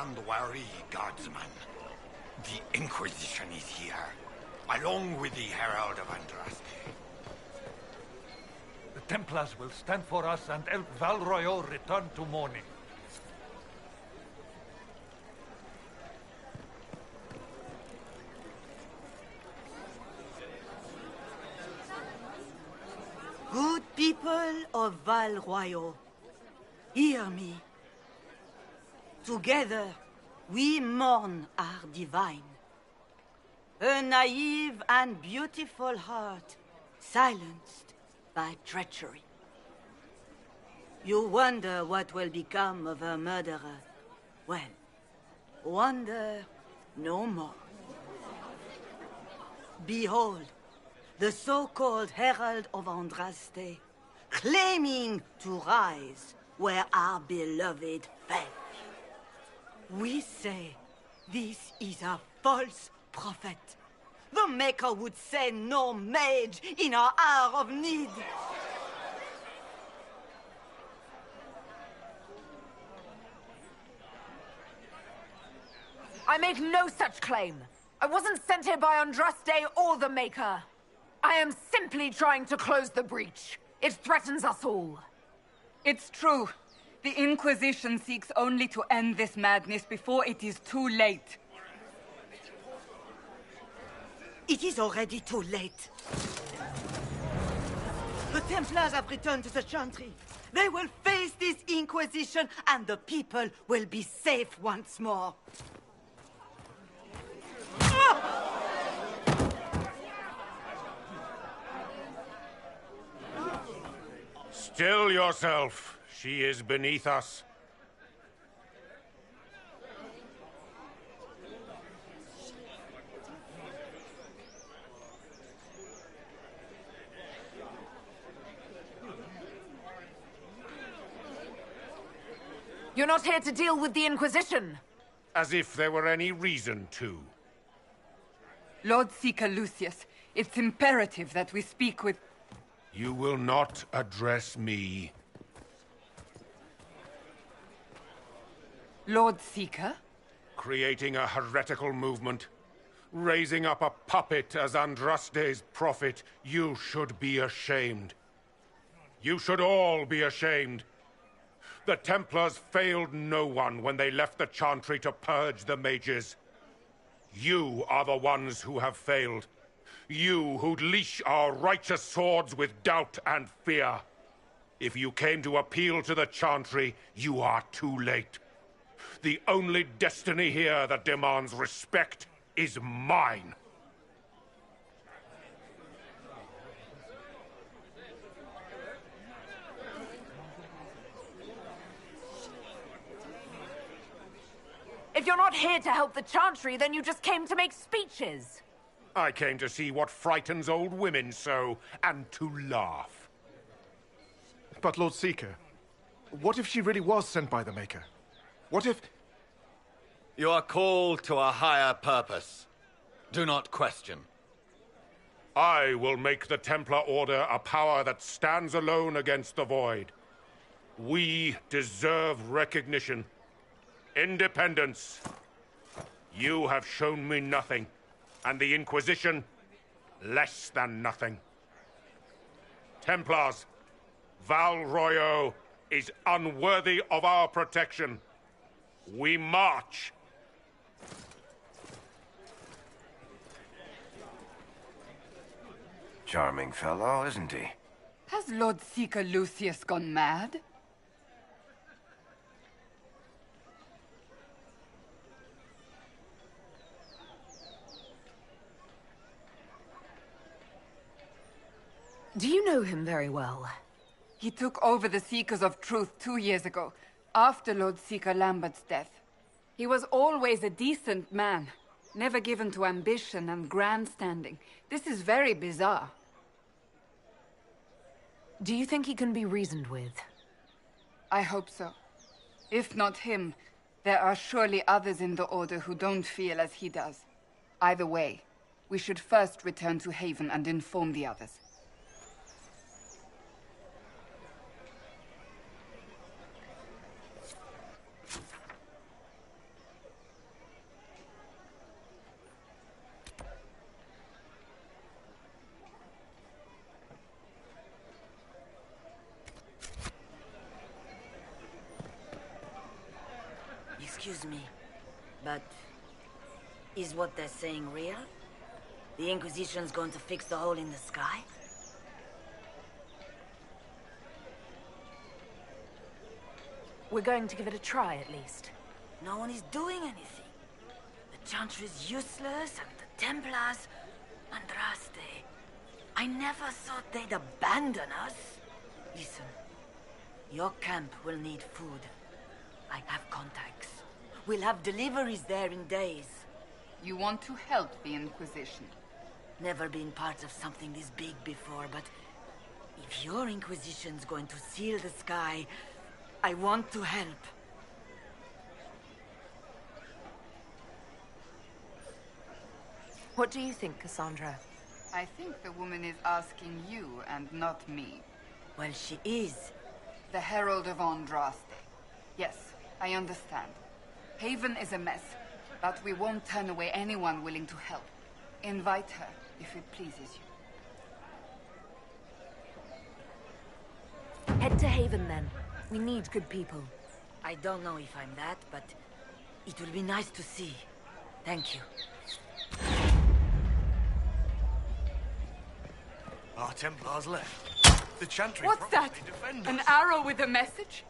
and worry, guardsman. The Inquisition is here, along with the Herald of Andraste. The Templars will stand for us and help Val Royeaux return to mourning. Good people of Val Royeaux, hear me. Together, we mourn our divine. A naive and beautiful heart, silenced by treachery. You wonder what will become of a murderer. Well, wonder no more. Behold, the so-called Herald of Andraste, claiming to rise where our beloved fell. We say this is a false prophet. The Maker would send no mage in our hour of need. I make no such claim. I wasn't sent here by Andraste or the Maker. I am simply trying to close the breach. It threatens us all. It's true. The Inquisition seeks only to end this madness before it is too late. It is already too late. The Templars have returned to the Chantry. They will face this Inquisition, and the people will be safe once more. Still yourself. She is beneath us. You're not here to deal with the Inquisition. As if there were any reason to. Lord Seeker Lucius, it's imperative that we speak with... You will not address me. Lord Seeker? Creating a heretical movement. Raising up a puppet as Andraste's prophet. You should be ashamed. You should all be ashamed. The Templars failed no one when they left the Chantry to purge the mages. You are the ones who have failed. You who'd leash our righteous swords with doubt and fear. If you came to appeal to the Chantry, you are too late. The only destiny here that demands respect is mine. If you're not here to help the Chantry, then you just came to make speeches. I came to see what frightens old women so, and to laugh. But Lord Seeker, what if she really was sent by the Maker? What if... You are called to a higher purpose. Do not question. I will make the Templar Order a power that stands alone against the Void. We deserve recognition. Independence. You have shown me nothing, and the Inquisition, less than nothing. Templars, Val Royeaux is unworthy of our protection. We march. Charming fellow, isn't he? Has Lord Seeker Lucius gone mad? Do you know him very well? He took over the Seekers of Truth 2 years ago, after Lord Seeker Lambert's death. He was always a decent man, never given to ambition and grandstanding. This is very bizarre. Do you think he can be reasoned with? I hope so. If not him, there are surely others in the Order who don't feel as he does. Either way, we should first return to Haven and inform the others. Excuse me, but is what they're saying real? The Inquisition's going to fix the hole in the sky? We're going to give it a try, at least. No one is doing anything. The Chantry's useless, and the Templars... Andraste. I never thought they'd abandon us. Listen, your camp will need food. I have contacts. We'll have deliveries there in days. You want to help the Inquisition? Never been part of something this big before, but if your Inquisition's going to seal the sky, I want to help. What do you think, Cassandra? I think the woman is asking you and not me. Well, she is. The Herald of Andraste. Yes, I understand. Haven is a mess, but we won't turn away anyone willing to help. Invite her, if it pleases you. Head to Haven, then. We need good people. I don't know if I'm that, but it will be nice to see. Thank you. Our Templars left. The Chantry What's that? Defend An us. arrow with a message?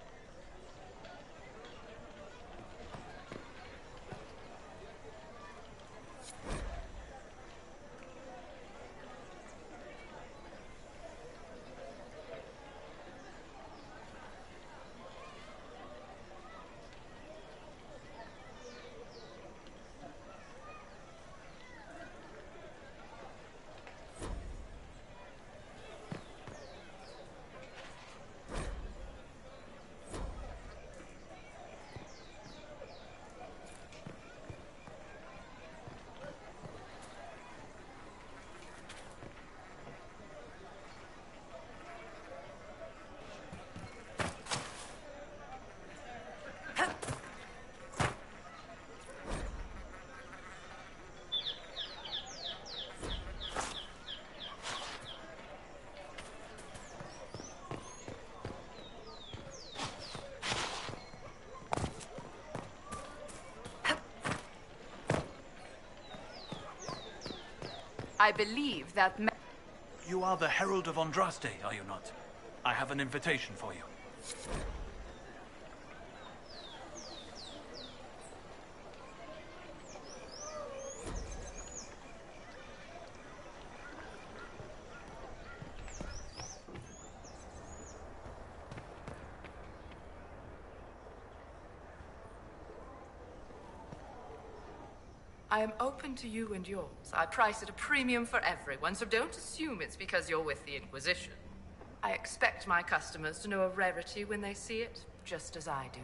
I believe that... You are the Herald of Andraste, are you not? I have an invitation for you. I am open to you and yours. I price at a premium for everyone, so don't assume it's because you're with the Inquisition. I expect my customers to know a rarity when they see it, just as I do.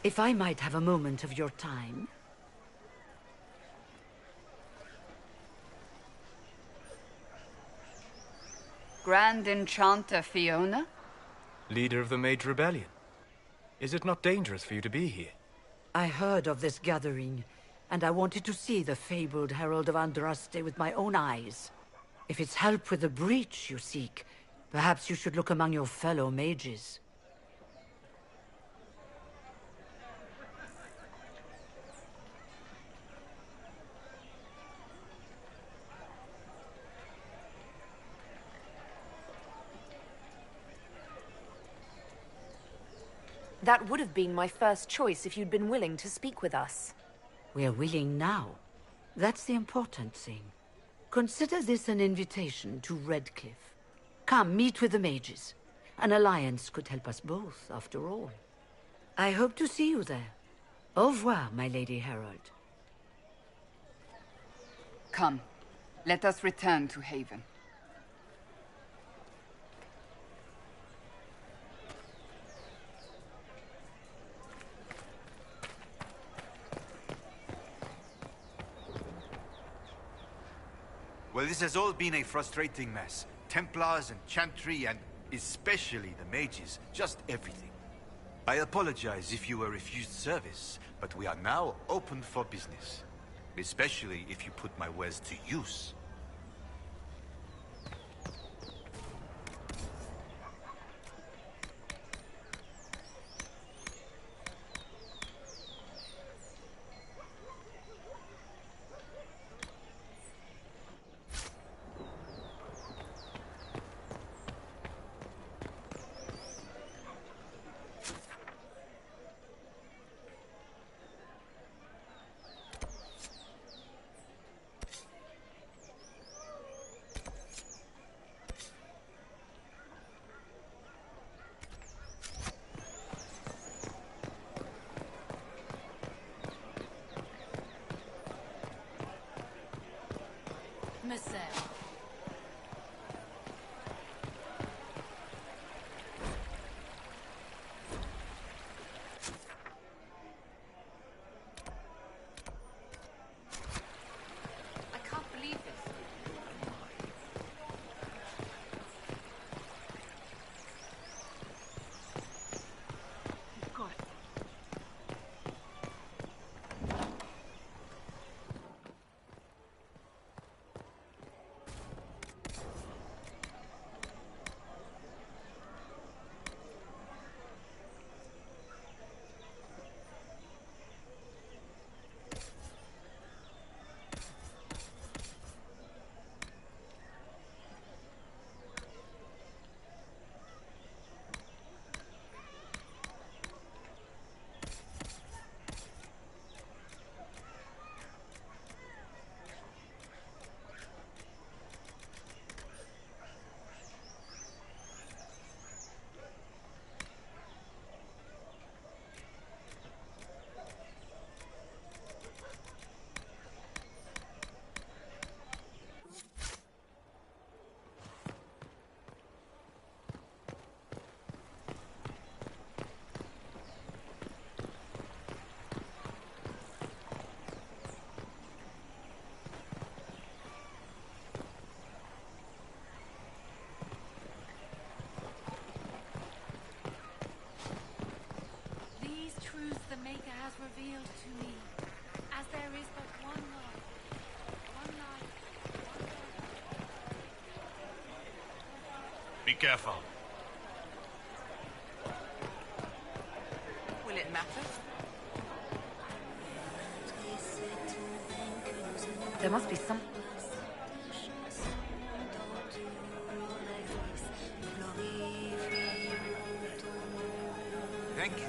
If I might have a moment of your time. Grand Enchanter Fiona? Leader of the Mage Rebellion. Is it not dangerous for you to be here? I heard of this gathering, and I wanted to see the fabled Herald of Andraste with my own eyes. If it's help with the breach you seek, perhaps you should look among your fellow mages. That would have been my first choice if you'd been willing to speak with us. We're willing now. That's the important thing. Consider this an invitation to Redcliffe. Come, meet with the mages. An alliance could help us both, after all. I hope to see you there. Au revoir, my Lady Herald. Come, let us return to Haven. Well, this has all been a frustrating mess. Templars and Chantry and especially the mages, just everything. I apologize if you were refused service, but we are now open for business. Especially if you put my wares to use. Revealed to me, as there is but one life, one life, one life. Be careful. Will it matter? There must be some... Thank you.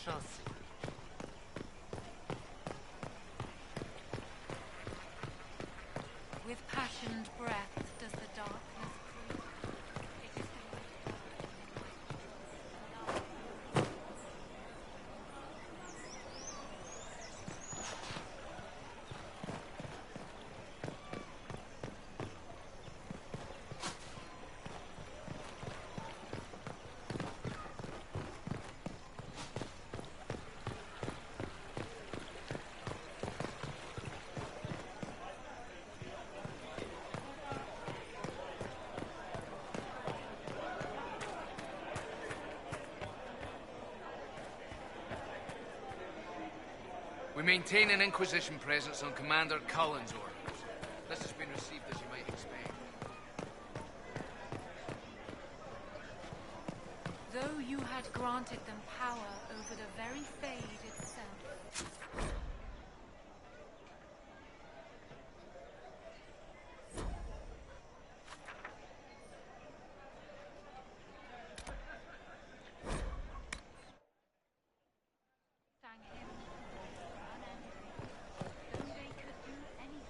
shall see. With passioned breath does the darkness creep. It is the We maintain an Inquisition presence on Commander Cullen's orders. This has been received as you might expect. Though you had granted them power over the very Fade itself. Sang him, though they could do anything.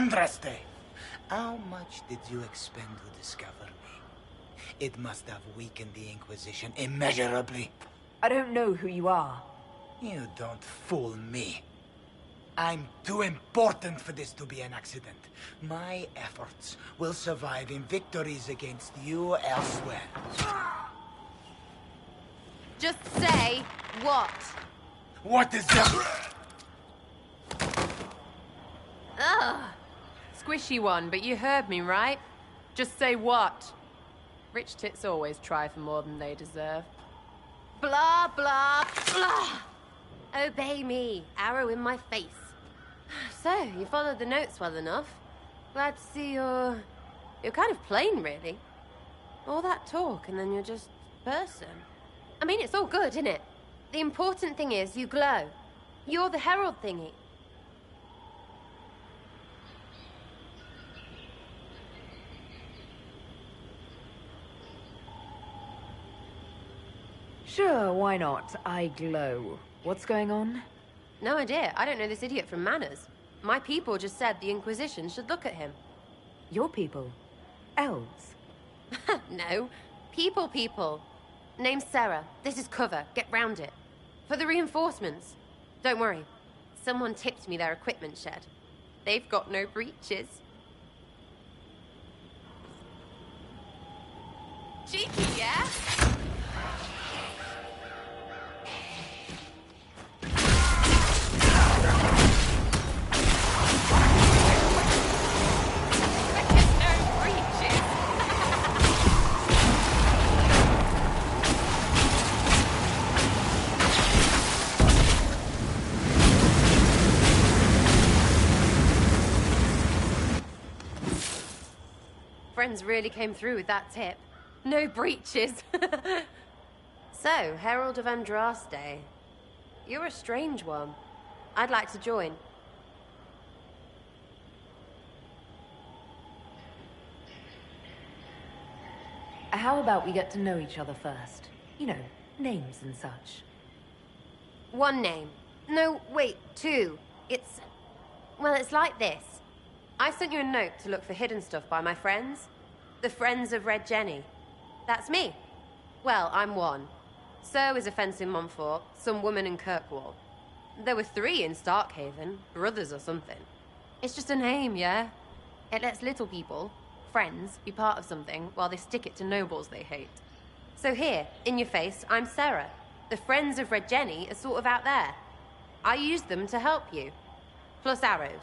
Andraste, how much did you expend to discover me? It must have weakened the Inquisition immeasurably. I don't know who you are. You don't fool me. I'm too important for this to be an accident. My efforts will survive in victories against you elsewhere. Just say what? What is that? Ugh. Squishy one, but you heard me, right? Just say what? Rich tits always try for more than they deserve. Blah, blah, blah. Obey me. Arrow in my face. So, you followed the notes well enough. Glad to see you're kind of plain, really. All that talk, and then you're just person. I mean, it's all good, isn't it? The important thing is you glow. You're the herald thingy. Sure, why not? I glow. What's going on? No idea. I don't know this idiot from Manners. My people just said the Inquisition should look at him. Your people? Elves? No. People. Name's Sarah. This is cover. Get round it. For the reinforcements. Don't worry. Someone tipped me their equipment shed. They've got no breaches. Cheeky, yeah? Friends really came through with that tip. No breaches. So, Herald of Andraste. You're a strange one. I'd like to join. How about we get to know each other first? You know, names and such. One name. No, wait, two. Well, it's like this. I sent you a note to look for hidden stuff by my friends. The Friends of Red Jenny. That's me. Well, I'm one. So is a fence in Montfort, some woman in Kirkwall. There were 3 in Starkhaven, brothers or something. It's just a name, yeah? It lets little people, friends, be part of something while they stick it to nobles they hate. So here, in your face, I'm Sarah. The Friends of Red Jenny are sort of out there. I use them to help you. Plus arrows.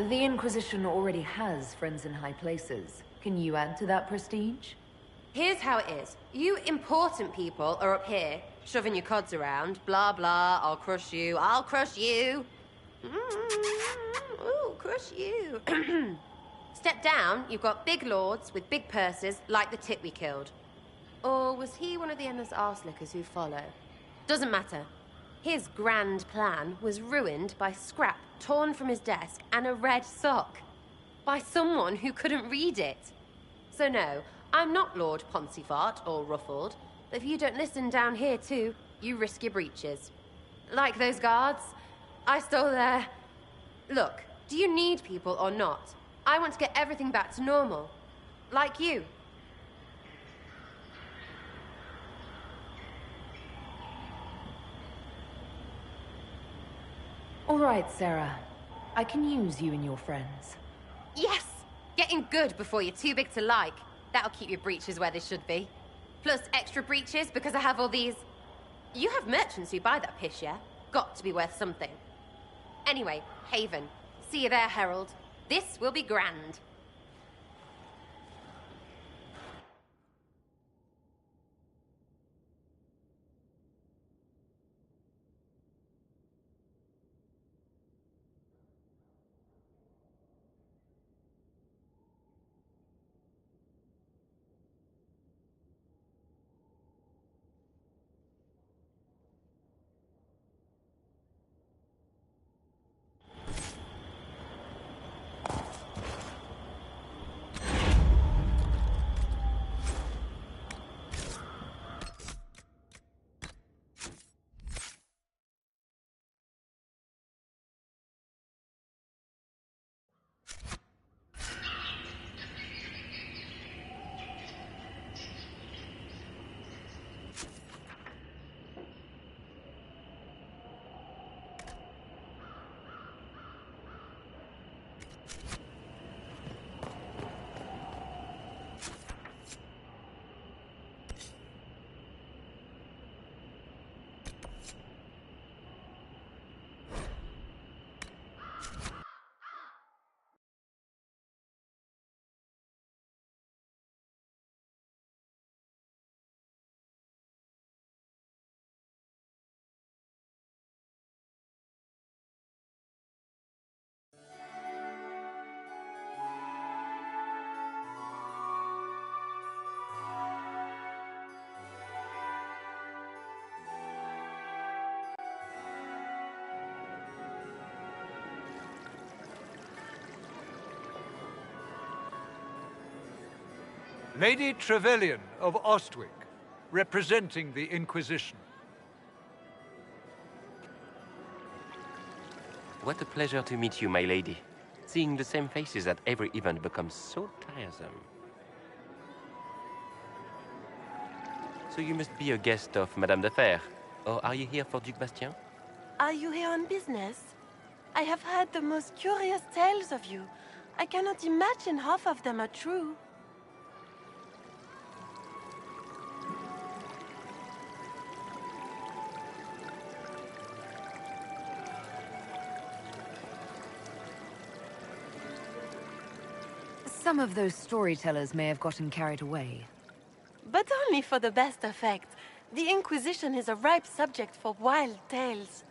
The Inquisition already has friends in high places. Can you add to that prestige? Here's how it is. You important people are up here, shoving your cods around. Blah, blah, I'll crush you. Ooh, crush you. Step down, you've got big lords with big purses, like the tit we killed. Or was he one of the endless arse-lickers who follow? Doesn't matter. His grand plan was ruined by scrap torn from his desk and a red sock. By someone who couldn't read it. So no, I'm not Lord Poncyfart or Ruffled, but if you don't listen down here too, you risk your breeches. Like those guards, I stole their... Look, do you need people or not? I want to get everything back to normal. Like you. All right, Sarah. I can use you and your friends. Yes! Getting good before you're too big to like. That'll keep your breeches where they should be. Plus extra breeches because I have all these... You have merchants who buy that piss, yeah? Got to be worth something. Anyway, Haven. See you there, Herald. This will be grand. Lady Trevelyan of Ostwick, representing the Inquisition. What a pleasure to meet you, my lady. Seeing the same faces at every event becomes so tiresome. So you must be a guest of Madame de Fer, or are you here for Duc Bastien? Are you here on business? I have heard the most curious tales of you. I cannot imagine half of them are true. Some of those storytellers may have gotten carried away. But only for the best effect. The Inquisition is a ripe subject for wild tales.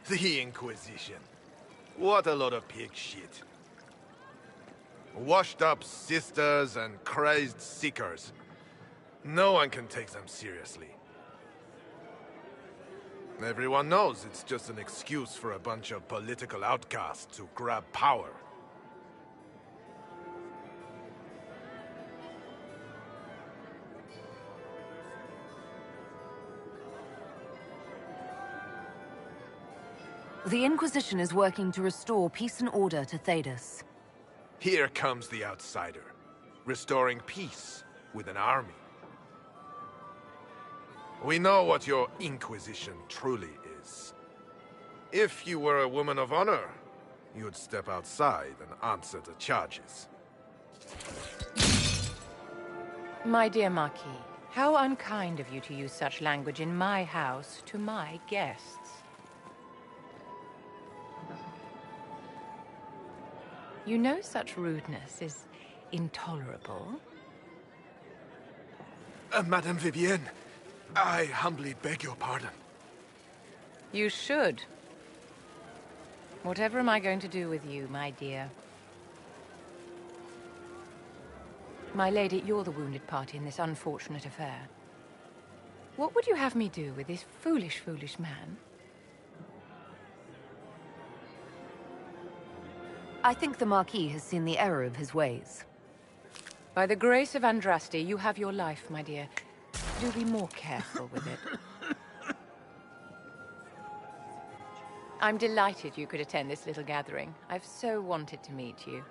The Inquisition. What a lot of pig shit. Washed-up sisters and crazed seekers. No one can take them seriously. Everyone knows it's just an excuse for a bunch of political outcasts to grab power. The Inquisition is working to restore peace and order to Thedas. Here comes the outsider, restoring peace with an army. We know what your Inquisition truly is. If you were a woman of honor, you'd step outside and answer the charges. My dear Marquis, how unkind of you to use such language in my house to my guests. You know such rudeness is intolerable. Madame Vivienne, I humbly beg your pardon. You should. Whatever am I going to do with you, my dear? My lady, you're the wounded party in this unfortunate affair. What would you have me do with this foolish, foolish man? I think the Marquis has seen the error of his ways. By the grace of Andraste, you have your life, my dear. Do be more careful with it. I'm delighted you could attend this little gathering. I've so wanted to meet you.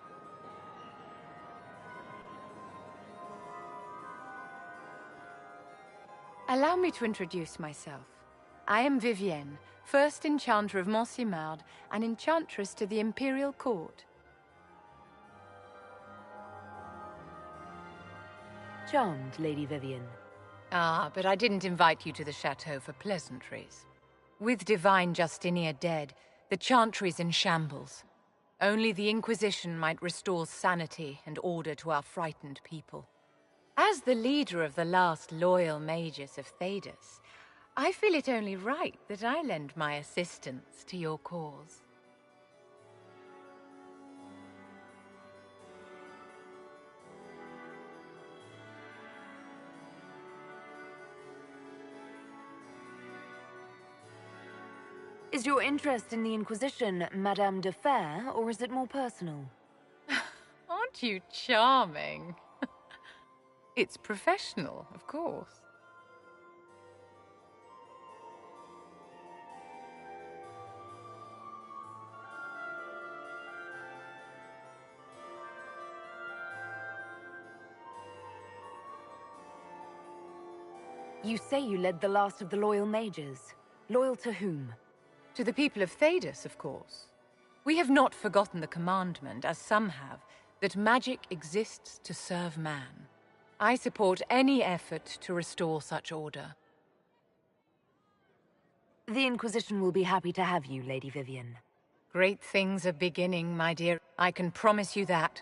Allow me to introduce myself. I am Vivienne, first Enchanter of Montsimard and Enchantress to the Imperial Court. Charmed, Lady Vivienne. Ah, but I didn't invite you to the chateau for pleasantries. With Divine Justinia dead, the Chantry's in shambles. Only the Inquisition might restore sanity and order to our frightened people. As the leader of the last loyal mages of Thedas, I feel it only right that I lend my assistance to your cause. Is your interest in the Inquisition Madame de Fer, or is it more personal? Aren't you charming? It's professional, of course. You say you led the last of the loyal mages. Loyal to whom? To the people of Thedas, of course. We have not forgotten the commandment, as some have, that magic exists to serve man. I support any effort to restore such order. The Inquisition will be happy to have you, Lady Vivienne. Great things are beginning, my dear. I can promise you that.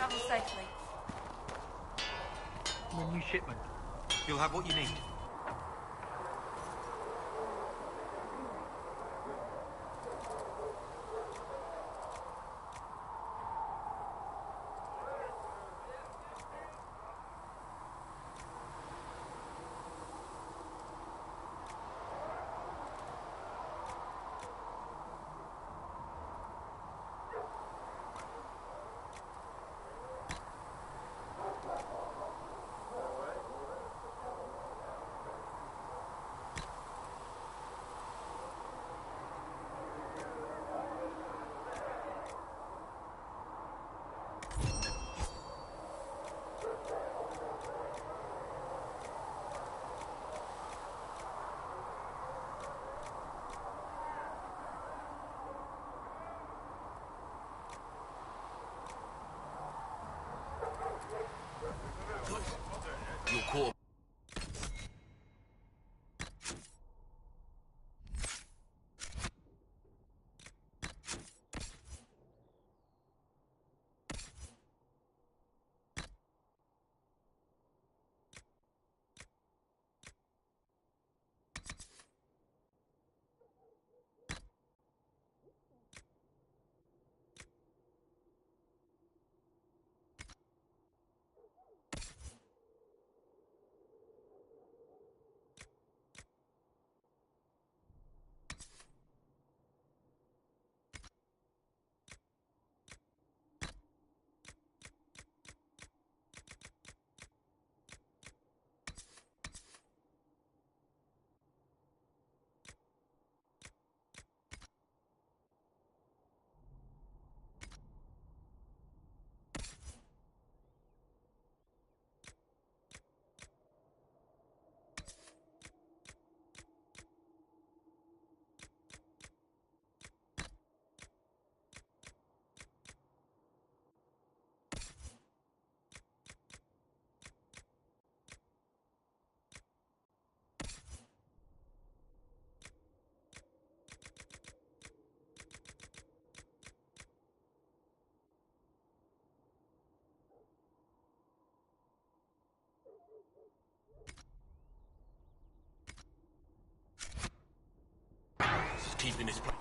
Travel safely. The new shipment. You'll have what you need. You're caught. Keeping this place.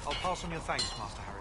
I'll pass on your thanks, Master Harry.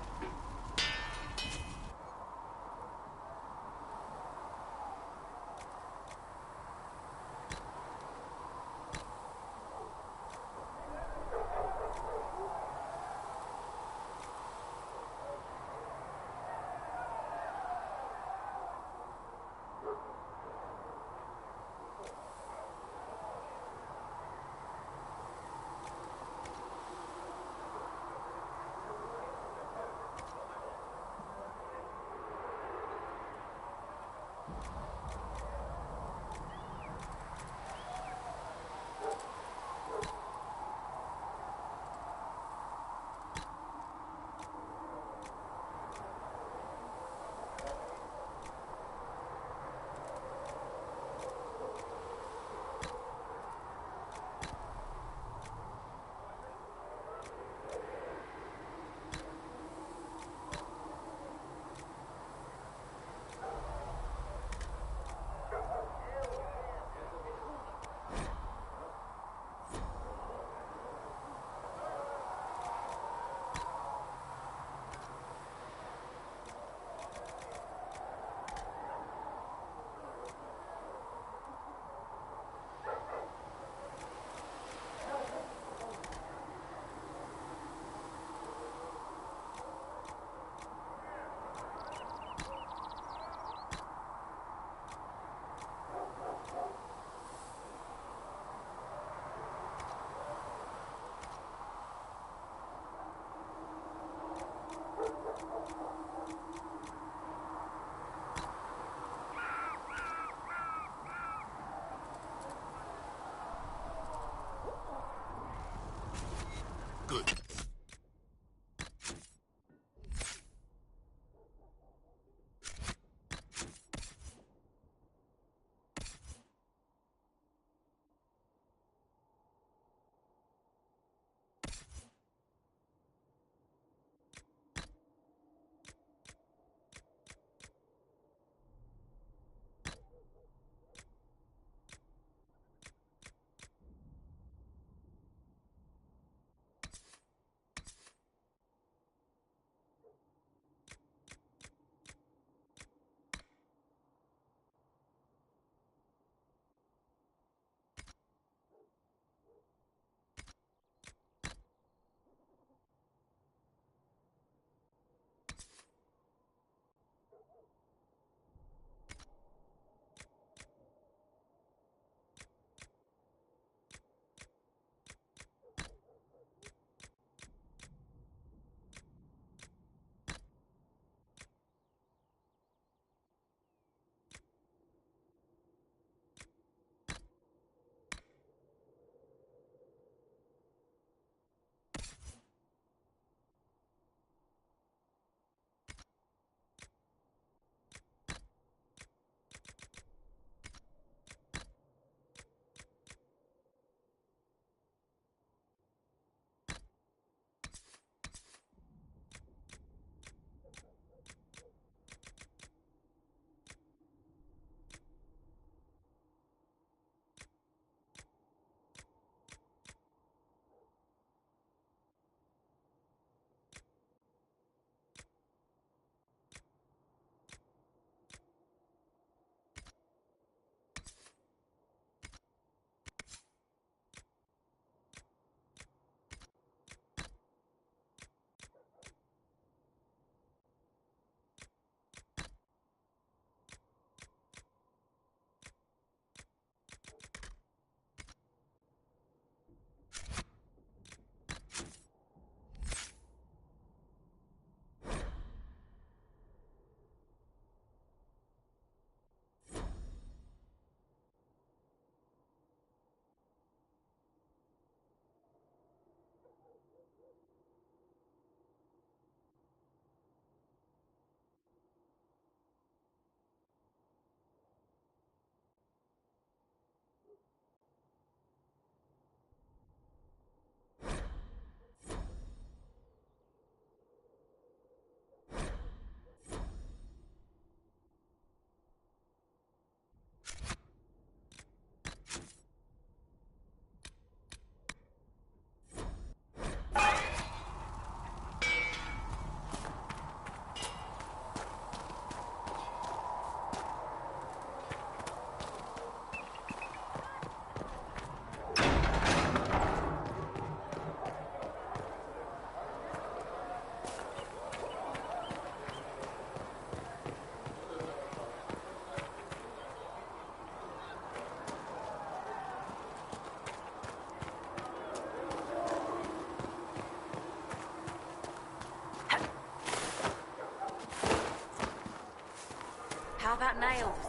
about nails?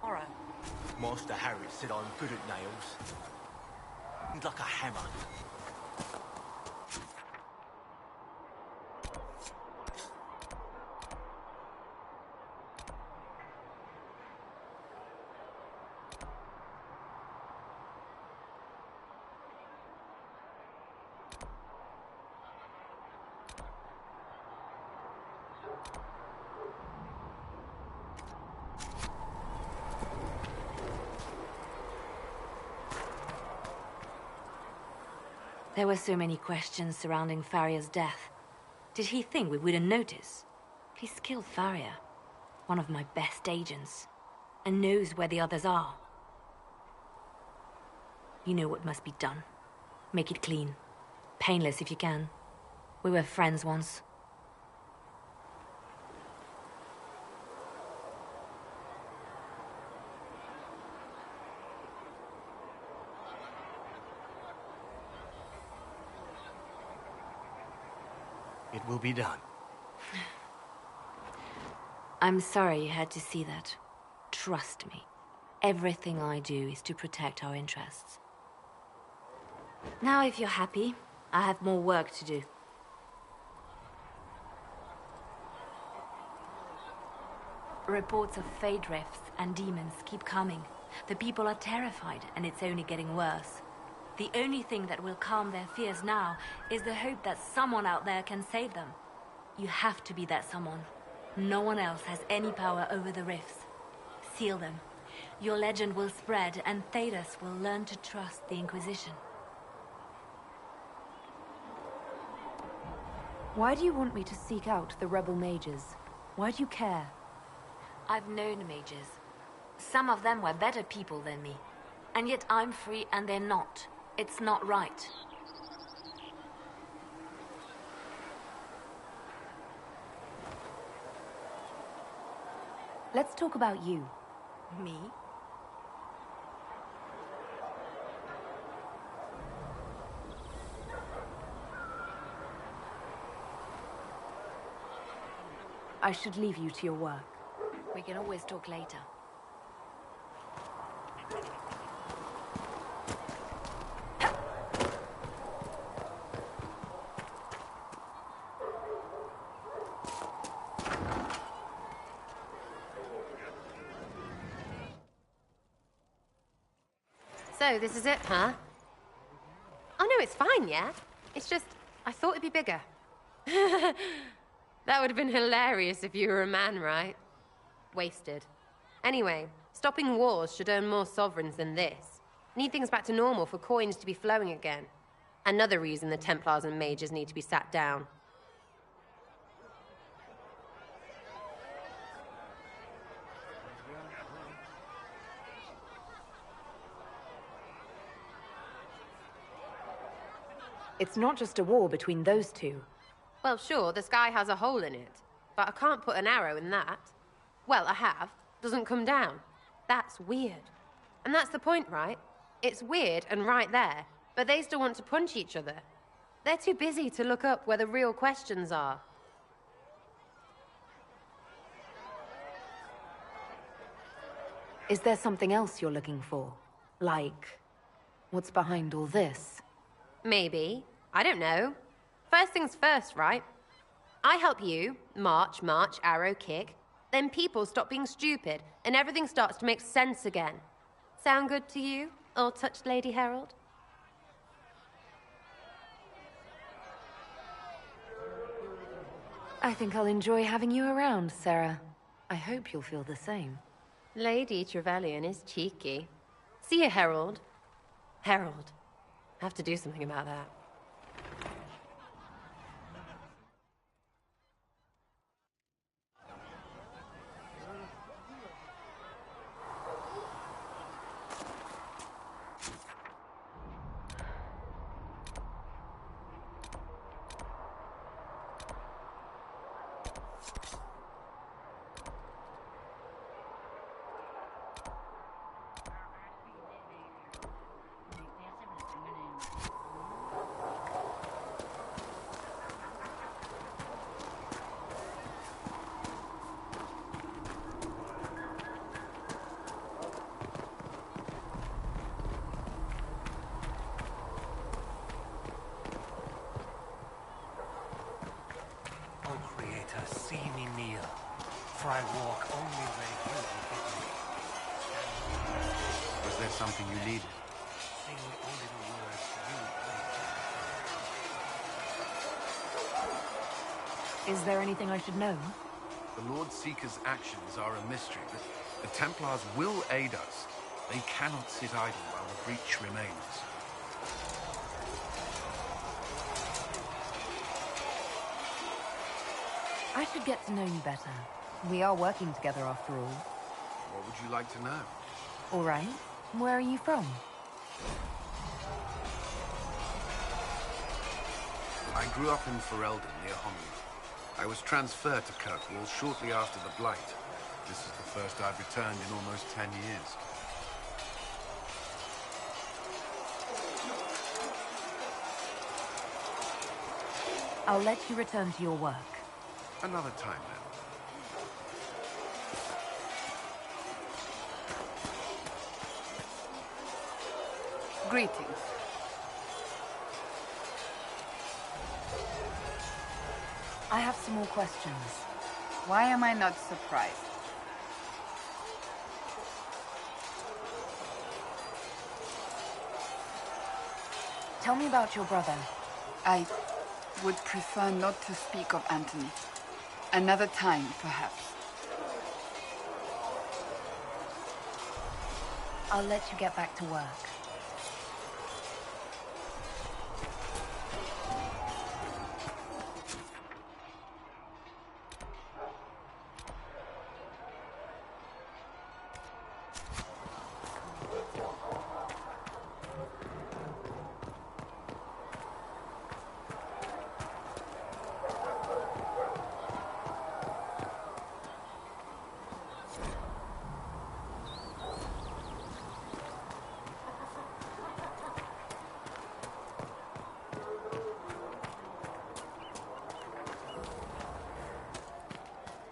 Alright. Master Harry said I'm good at nails. He's like a hammer. There were so many questions surrounding Faria's death. Did he think we wouldn't notice? He's killed Faria, one of my best agents, and knows where the others are. You know what must be done. Make it clean. Painless if you can. We were friends once. It will be done. I'm sorry you had to see that. Trust me. Everything I do is to protect our interests. Now, if you're happy, I have more work to do. Reports of fade rifts and demons keep coming. The people are terrified, and it's only getting worse. The only thing that will calm their fears now is the hope that someone out there can save them. You have to be that someone. No one else has any power over the rifts. Seal them. Your legend will spread, and Thedas will learn to trust the Inquisition. Why do you want me to seek out the rebel mages? Why do you care? I've known mages. Some of them were better people than me. And yet I'm free and they're not. It's not right. Let's talk about you. Me? I should leave you to your work. We can always talk later. So, this is it, huh? Oh no, it's fine, yeah? It's just, I thought it'd be bigger. That would have been hilarious if you were a man, right? Wasted. Anyway, stopping wars should earn more sovereigns than this. Need things back to normal for coins to be flowing again. Another reason the Templars and mages need to be sat down. It's not just a war between those two. Well, sure, the sky has a hole in it, but I can't put an arrow in that. Well, I have. Doesn't come down. That's weird. And that's the point, right? It's weird and right there, but they still want to punch each other. They're too busy to look up where the real questions are. Is there something else you're looking for? Like, what's behind all this? Maybe. I don't know. First things first, right? I help you, march, arrow, kick. Then people stop being stupid, and everything starts to make sense again. Sound good to you, all-touched Lady Herald? I think I'll enjoy having you around, Sarah. I hope you'll feel the same. Lady Trevelyan is cheeky. See you, Herald. Herald. I have to do something about that. my walk only way you will get me. Was there something you needed? Sing only the words you play. Is there anything I should know? The Lord Seeker's actions are a mystery, but the Templars will aid us. They cannot sit idle while the breach remains. I should get to know you better. We are working together after all. What would you like to know? All right. Where are you from? I grew up in Ferelden, near Homley. I was transferred to Kirkwall shortly after the Blight. This is the first I've returned in almost 10 years. I'll let you return to your work. Another time, then. Greetings. I have some more questions. Why am I not surprised? Tell me about your brother. I would prefer not to speak of Anthony. Another time, perhaps. I'll let you get back to work.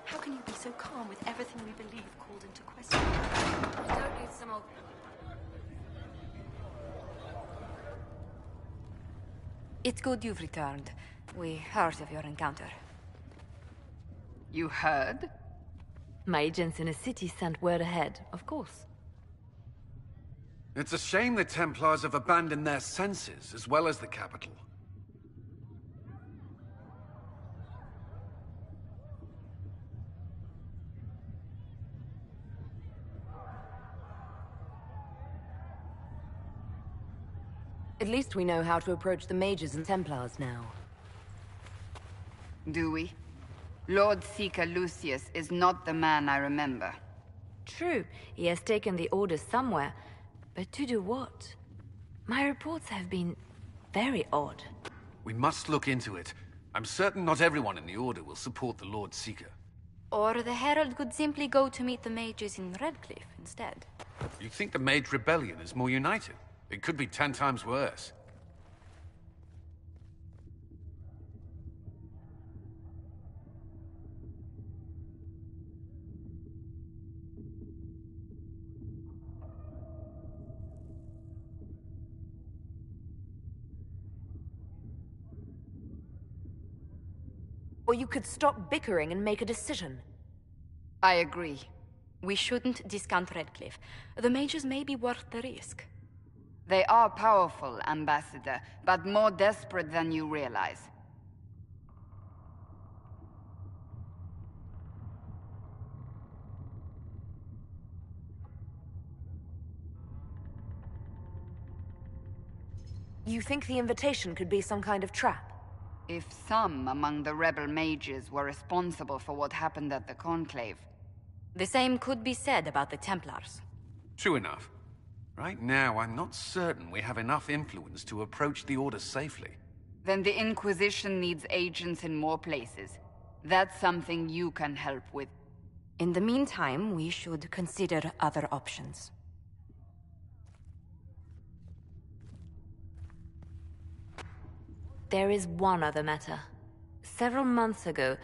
How can you be so calm with everything we believe called into question? I don't need some old... It's good you've returned. We heard of your encounter. You heard? My agents in a city sent word ahead, of course. It's a shame the Templars have abandoned their senses, as well as the capital. At least we know how to approach the mages and Templars now. Do we? Lord Seeker Lucius is not the man I remember. True, he has taken the orders somewhere, but to do what? My reports have been very odd. We must look into it. I'm certain not everyone in the Order will support the Lord Seeker. Or the Herald could simply go to meet the mages in Redcliffe instead. You think the Mage Rebellion is more united? It could be 10 times worse. Or you could stop bickering and make a decision. I agree. We shouldn't discount Redcliffe. The mages may be worth the risk. They are powerful, Ambassador, but more desperate than you realize. You think the invitation could be some kind of trap? If some among the rebel mages were responsible for what happened at the Conclave. The same could be said about the Templars. True enough. Right now, I'm not certain we have enough influence to approach the Order safely. Then the Inquisition needs agents in more places. That's something you can help with. In the meantime, we should consider other options. There is one other matter. Several months ago,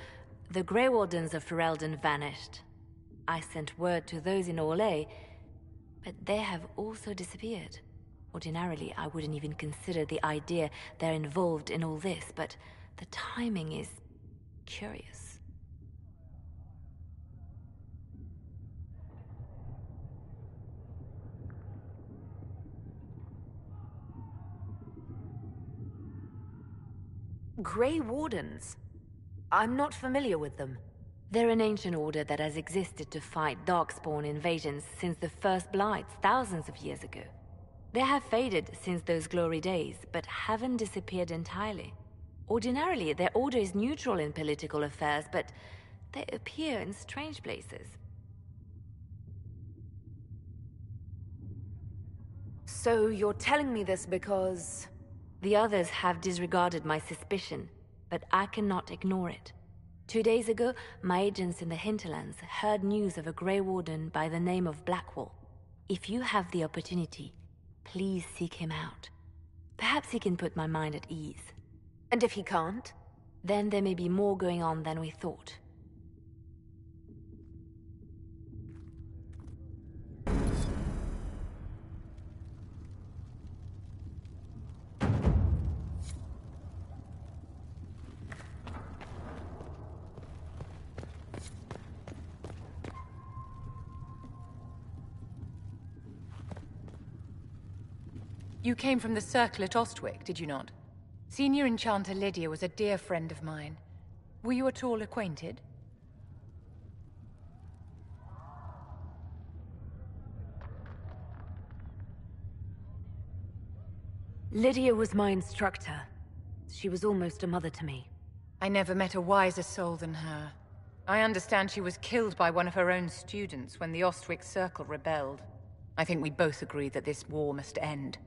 the Grey Wardens of Ferelden vanished. I sent word to those in Orlais, but they have also disappeared. Ordinarily, I wouldn't even consider the idea they're involved in all this, but the timing is curious. Grey Wardens? I'm not familiar with them. They're an ancient order that has existed to fight darkspawn invasions since the first Blights thousands of years ago. They have faded since those glory days, but haven't disappeared entirely. Ordinarily, their order is neutral in political affairs, but they appear in strange places. So you're telling me this because... The others have disregarded my suspicion, but I cannot ignore it. 2 days ago, my agents in the hinterlands heard news of a Grey Warden by the name of Blackwall. If you have the opportunity, please seek him out. Perhaps he can put my mind at ease. And if he can't? Then there may be more going on than we thought. You came from the circle at Ostwick, did you not? Senior Enchanter Lydia was a dear friend of mine. Were you at all acquainted? Lydia was my instructor. She was almost a mother to me. I never met a wiser soul than her. I understand she was killed by one of her own students when the Ostwick Circle rebelled. I think we both agree that this war must end.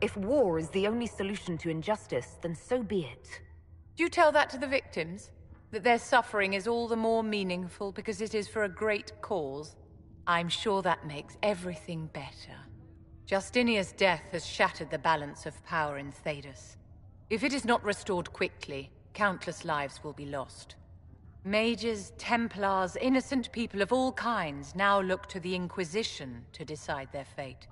If war is the only solution to injustice, then so be it. Do you tell that to the victims? That their suffering is all the more meaningful because it is for a great cause? I'm sure that makes everything better. Justinia's death has shattered the balance of power in Thedas. If it is not restored quickly, countless lives will be lost. Mages, Templars, innocent people of all kinds now look to the Inquisition to decide their fate.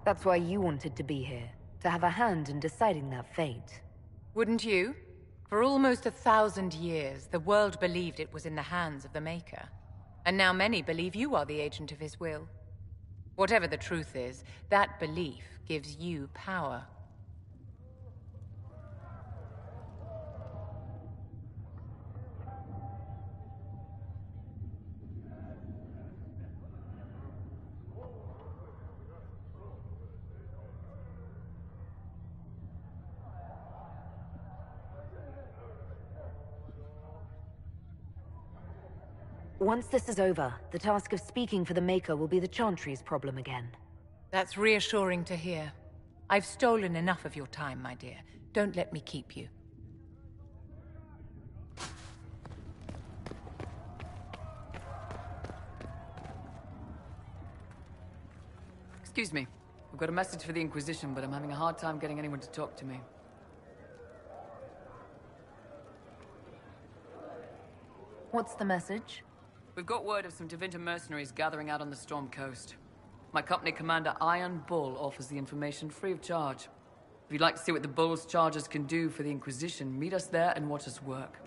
That's why you wanted to be here, to have a hand in deciding that fate. Wouldn't you? For almost 1,000 years, the world believed it was in the hands of the Maker. And now many believe you are the agent of his will. Whatever the truth is, that belief gives you power. Once this is over, the task of speaking for the Maker will be the Chantry's problem again. That's reassuring to hear. I've stolen enough of your time, my dear. Don't let me keep you. Excuse me. I've got a message for the Inquisition, but I'm having a hard time getting anyone to talk to me. What's the message? We've got word of some Tevinter mercenaries gathering out on the Storm Coast. My company commander, Iron Bull, offers the information free of charge. If you'd like to see what the Bull's charges can do for the Inquisition, meet us there and watch us work.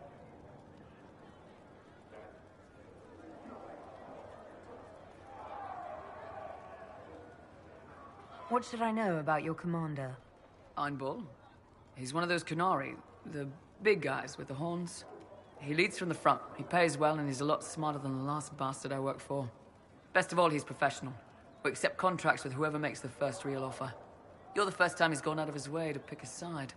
What should I know about your commander? Iron Bull? He's one of those Kunari, the big guys with the horns. He leads from the front, he pays well, and he's a lot smarter than the last bastard I worked for. Best of all, he's professional. We accept contracts with whoever makes the first real offer. You're the first time he's gone out of his way to pick a side.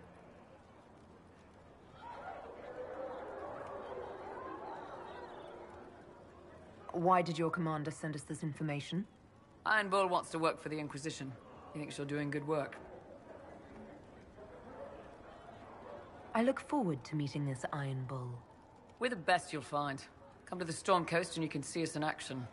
Why did your commander send us this information? Iron Bull wants to work for the Inquisition. He thinks you're doing good work. I look forward to meeting this Iron Bull. We're the best you'll find. Come to the Storm Coast and you can see us in action.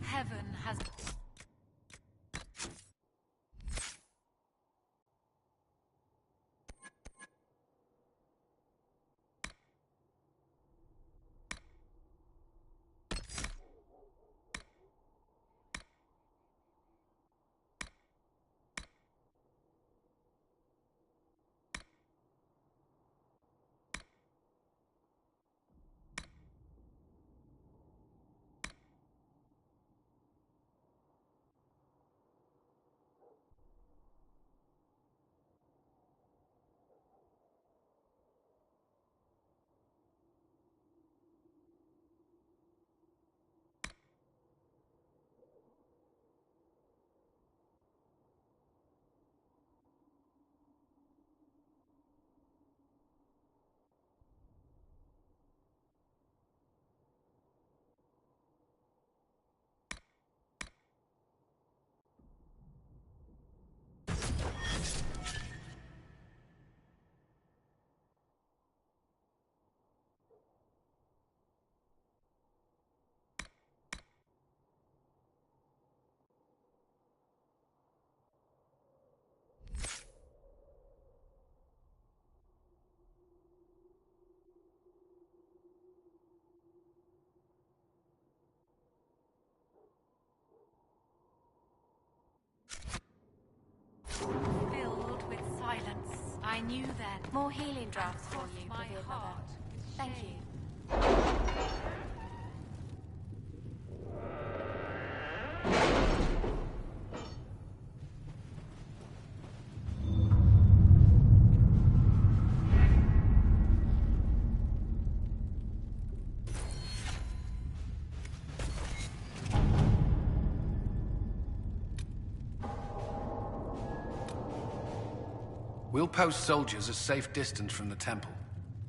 Heaven has... knew then. More healing drafts for you, My revered mother. heart. Thank you. We'll post soldiers a safe distance from the temple.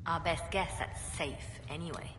Our best guess at safe, anyway.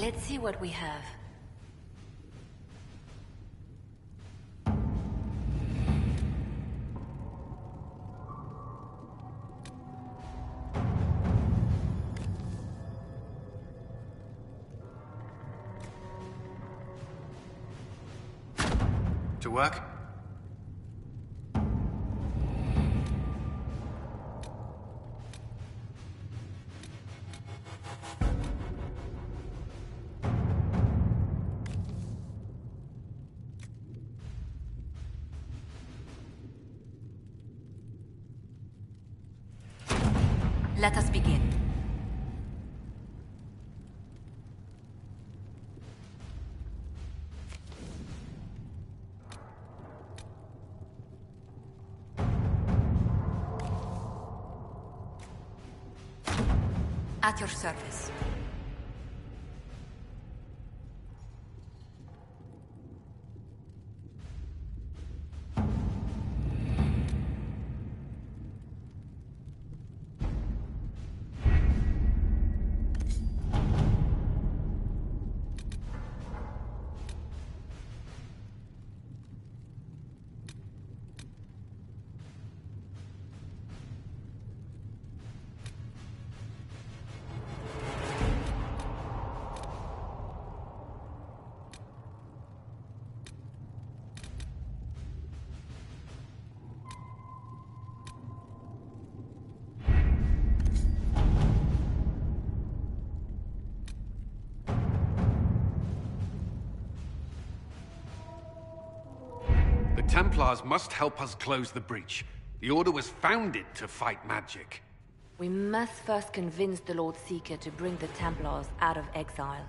Let's see what we have. To work? Let us begin. At your service. The Templars must help us close the breach. The Order was founded to fight magic. We must first convince the Lord Seeker to bring the Templars out of exile.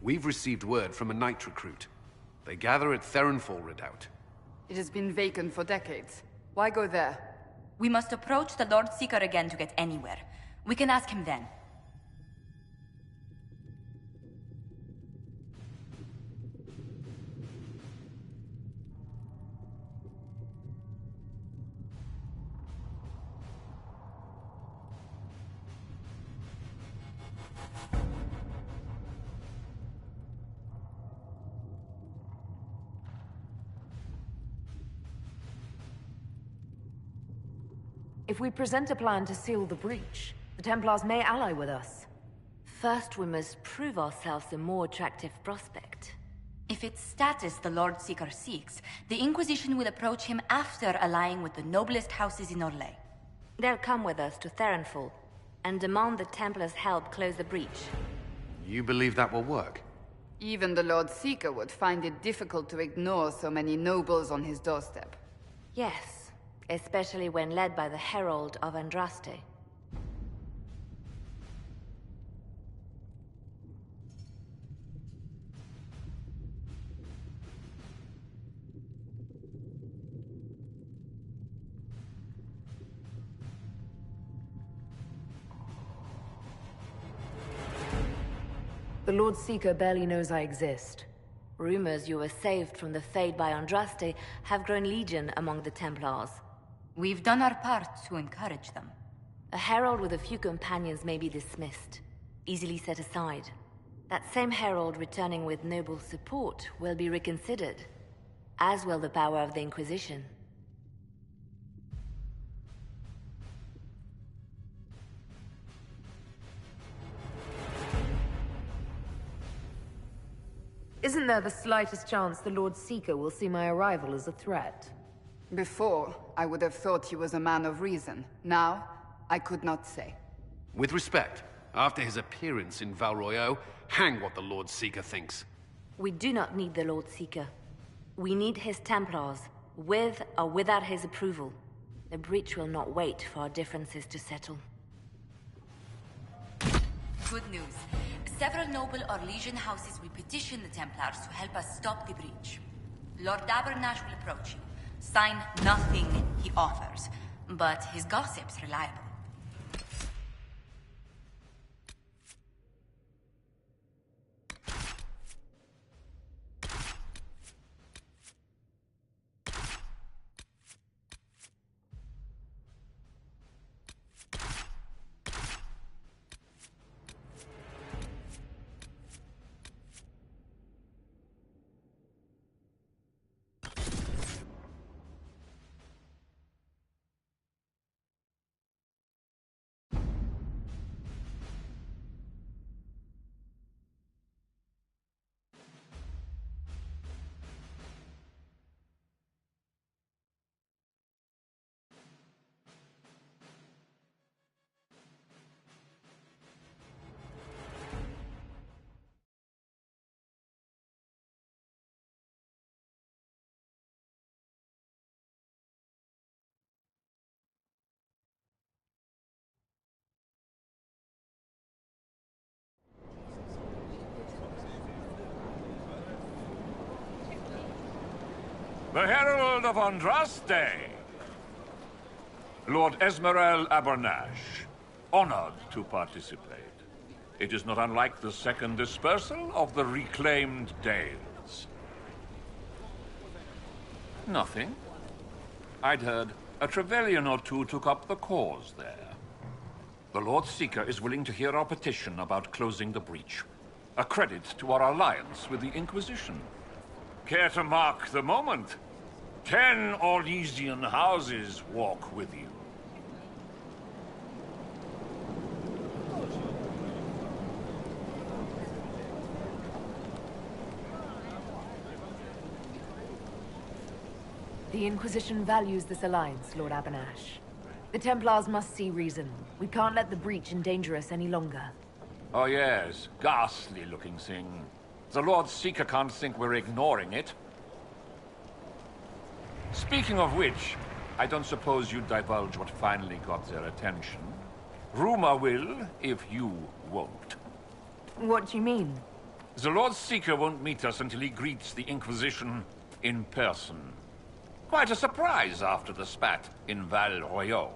We've received word from a knight recruit. They gather at Theronfall Redoubt. It has been vacant for decades. Why go there? We must approach the Lord Seeker again to get anywhere. We can ask him then. If we present a plan to seal the breach, the Templars may ally with us. First, we must prove ourselves a more attractive prospect. If it's status the Lord Seeker seeks, the Inquisition will approach him after allying with the noblest houses in Orlais. They'll come with us to Therenfall and demand the Templars' help close the breach. You believe that will work? Even the Lord Seeker would find it difficult to ignore so many nobles on his doorstep. Yes, especially when led by the Herald of Andraste. The Lord Seeker barely knows I exist. Rumors you were saved from the fate by Andraste have grown legion among the Templars. We've done our part to encourage them. A herald with a few companions may be dismissed, easily set aside. That same herald returning with noble support will be reconsidered, as will the power of the Inquisition. Isn't there the slightest chance the Lord Seeker will see my arrival as a threat? Before, I would have thought he was a man of reason. Now, I could not say. With respect, after his appearance in Val Royeaux, hang what the Lord Seeker thinks. We do not need the Lord Seeker. We need his Templars, with or without his approval. The breach will not wait for our differences to settle. Good news. Several noble Orlesian houses will petition the Templars to help us stop the breach. Lord Abernash will approach you. Sign nothing he offers, but his gossip's reliable. The Herald of Andraste! Lord Esmerel Abernash, honored to participate. It is not unlike the second dispersal of the reclaimed Dales. Nothing. I'd heard a Trevelyan or two took up the cause there. The Lord Seeker is willing to hear our petition about closing the breach. A credit to our alliance with the Inquisition. Care to mark the moment? 10 Orlesian houses walk with you. The Inquisition values this alliance, Lord Abernash. The Templars must see reason. We can't let the breach endanger us any longer. Oh yes, ghastly-looking thing. The Lord Seeker can't think we're ignoring it. Speaking of which, I don't suppose you'd divulge what finally got their attention. Rumor will, if you won't. What do you mean? The Lord Seeker won't meet us until he greets the Inquisition in person. Quite a surprise after the spat in Val Royeaux.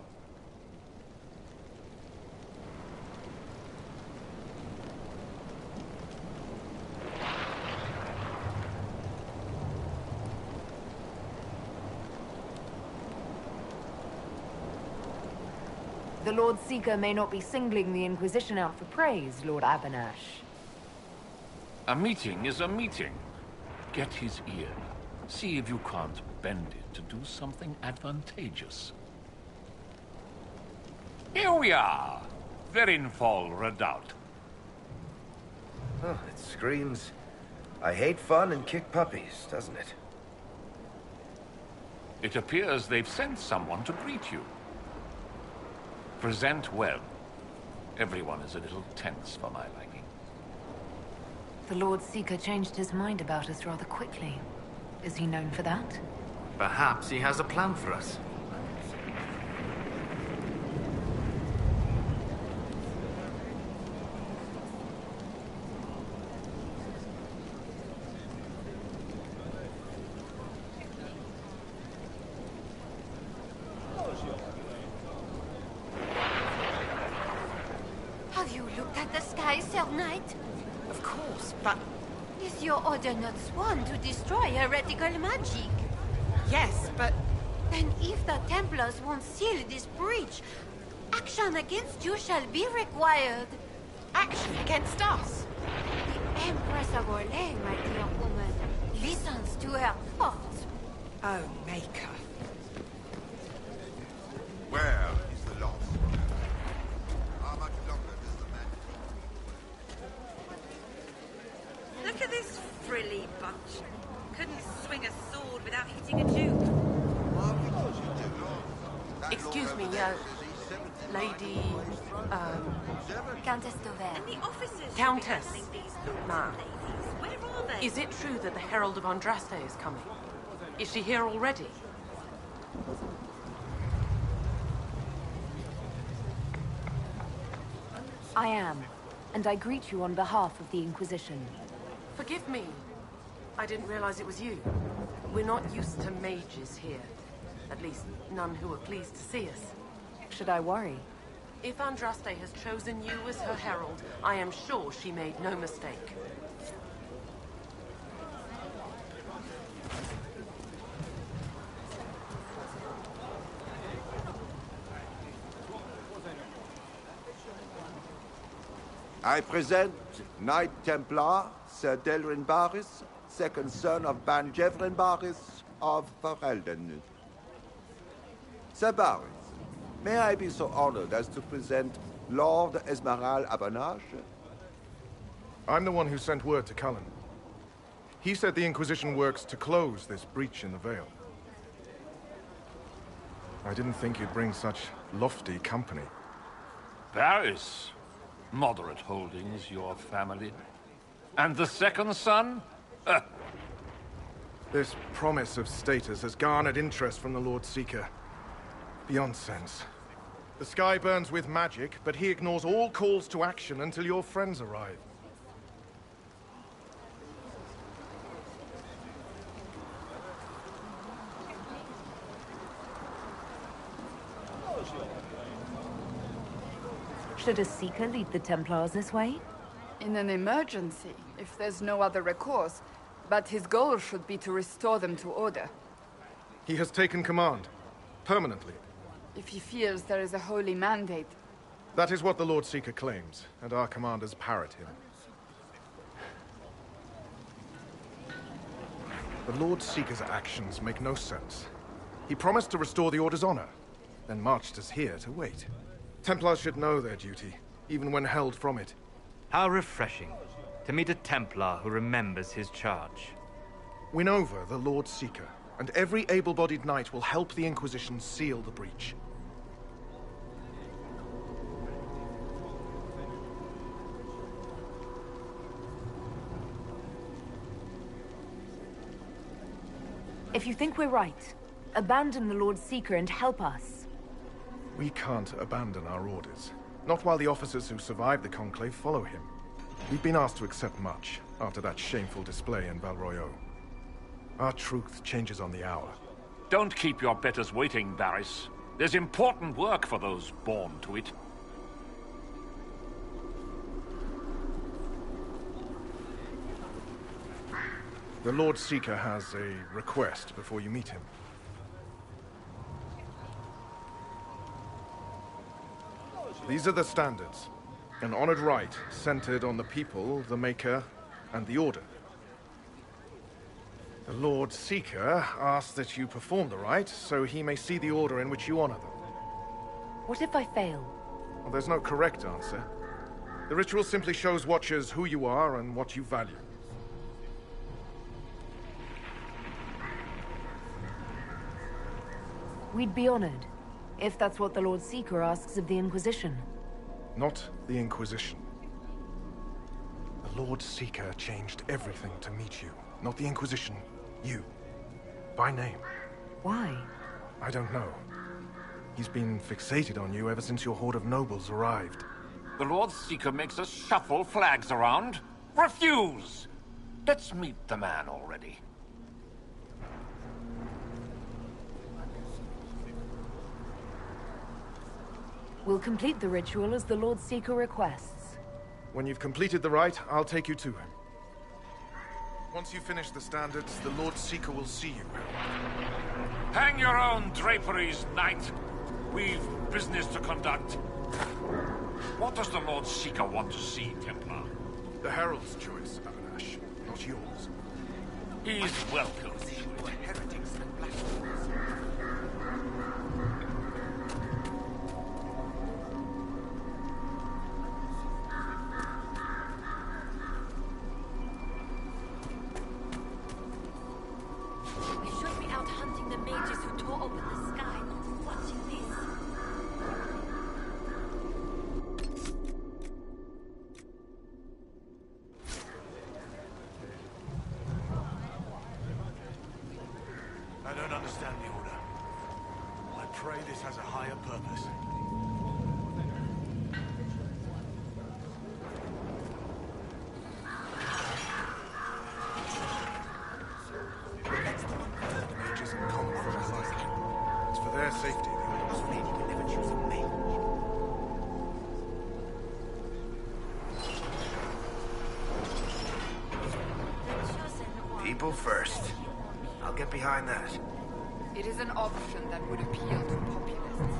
The Lord Seeker may not be singling the Inquisition out for praise, Lord Abernash. A meeting is a meeting. Get his ear. See if you can't bend it to do something advantageous. Here we are. Verinfall Redoubt. Oh, it screams I hate fun and kick puppies, doesn't it? It appears they've sent someone to greet you. Present well. Everyone is a little tense for my liking. The Lord Seeker changed his mind about us rather quickly. Is he known for that? Perhaps he has a plan for us. Have you looked at the sky, Sir Knight? Of course, but... Is your order not sworn to destroy heretical magic? Yes, but... Then if the Templars won't seal this breach, action against you shall be required. Action against us? The Empress of Orlais, my dear woman, listens to her thoughts. Oh, Maker. Where is the lost? How much longer does the man... Look at this frilly bunch. Couldn't swing a sword without hitting a Jew. Excuse me, lady... Countess Dover. And the officers... Countess. Ma'am. Where are they? Is it true that the Herald of Andraste is coming? Is she here already? I am, and I greet you on behalf of the Inquisition. Forgive me. I didn't realize it was you. We're not used to mages here. At least, none who are pleased to see us. Should I worry? If Andraste has chosen you as her herald, I am sure she made no mistake. I present Knight Templar, Sir Delrin Barris, second son of Ban Jevrin Barris of Ferelden. Sir Barris, may I be so honored as to present Lord Esmeralda Abanache? I'm the one who sent word to Cullen. He said the Inquisition works to close this breach in the Veil. I didn't think you'd bring such lofty company. Barris. Moderate holdings, your family. And the second son? This promise of status has garnered interest from the Lord Seeker. Beyond sense. The sky burns with magic, but he ignores all calls to action until your friends arrive. Should a Seeker lead the Templars this way? In an emergency, if there's no other recourse. But his goal should be to restore them to order. He has taken command. Permanently. If he feels there is a holy mandate. That is what the Lord Seeker claims, and our commanders parrot him. The Lord Seeker's actions make no sense. He promised to restore the Order's honor, then marched us here to wait. Templars should know their duty, even when held from it. How refreshing to meet a Templar who remembers his charge. Win over the Lord Seeker, and every able-bodied knight will help the Inquisition seal the breach. If you think we're right, abandon the Lord Seeker and help us. We can't abandon our orders. Not while the officers who survived the Conclave follow him. We've been asked to accept much after that shameful display in Val Royeaux. Our truth changes on the hour. Don't keep your betters waiting, Barris. There's important work for those born to it. The Lord Seeker has a request before you meet him. These are the standards. An honored right centered on the people, the Maker, and the Order. The Lord Seeker asks that you perform the rite, so he may see the order in which you honor them. What if I fail? Well, there's no correct answer. The ritual simply shows Watchers who you are and what you value. We'd be honored, if that's what the Lord Seeker asks of the Inquisition. Not the Inquisition. The Lord Seeker changed everything to meet you. Not the Inquisition. You. By name. Why? I don't know. He's been fixated on you ever since your horde of nobles arrived. The Lord Seeker makes us shuffle flags around. Refuse! Let's meet the man already. We'll complete the ritual as the Lord Seeker requests. When you've completed the rite, I'll take you to him. Once you finish the standards, the Lord Seeker will see you. Hang your own draperies, knight. We've business to conduct. What does the Lord Seeker want to see, Templar? The Herald's choice, Abanash, not yours. He's welcome. Heretics and blasphemers. We should be out hunting the mages who tore open the sky, not watching this. I don't understand the order. I pray this has a higher purpose. Mages and commoners alike. It's for their safety the Order's lady would never choose a mage. People first. I'll get behind that. It is an option that would appeal to populists.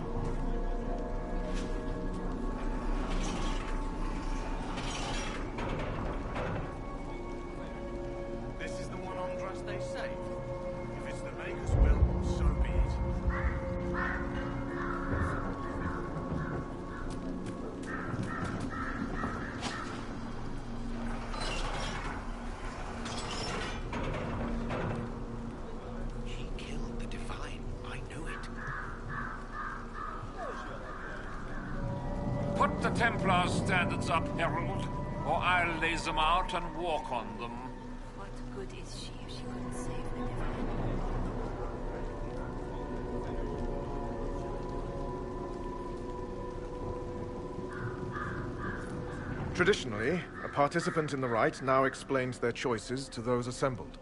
This is the one Andraste saved. If it's the Maker's will, so be it. He killed the Divine. I knew it. Put the Templar's standards up, Herald, or I'll lay them out and walk on them. What good is she if she couldn't save the Divine? Traditionally, a participant in the rite now explains their choices to those assembled.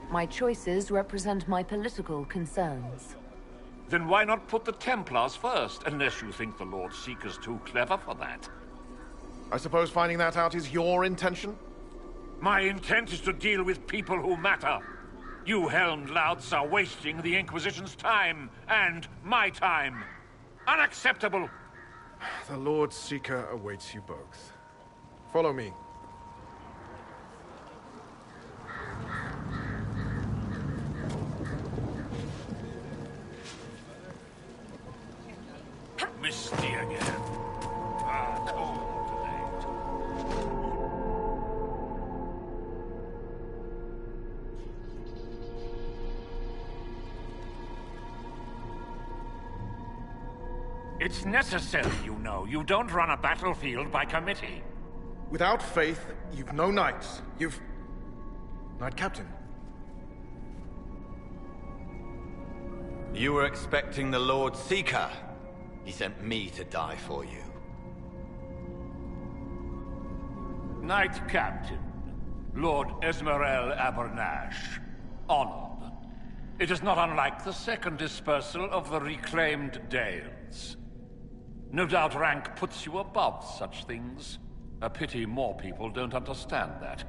My choices represent my political concerns. Then why not put the Templars first, unless you think the Lord Seeker's too clever for that? I suppose finding that out is your intention? My intent is to deal with people who matter. You helmed louts are wasting the Inquisition's time, and my time. Unacceptable! The Lord Seeker awaits you both. Follow me. Misty again. Ah, cold tonight. It's necessary, you know. You don't run a battlefield by committee. Without faith, you've no knights. You've... Knight Captain. You were expecting the Lord Seeker. He sent me to die for you. Knight Captain, Lord Esmerel Abernash. Honored. It is not unlike the second dispersal of the reclaimed Dales. No doubt rank puts you above such things. A pity more people don't understand that.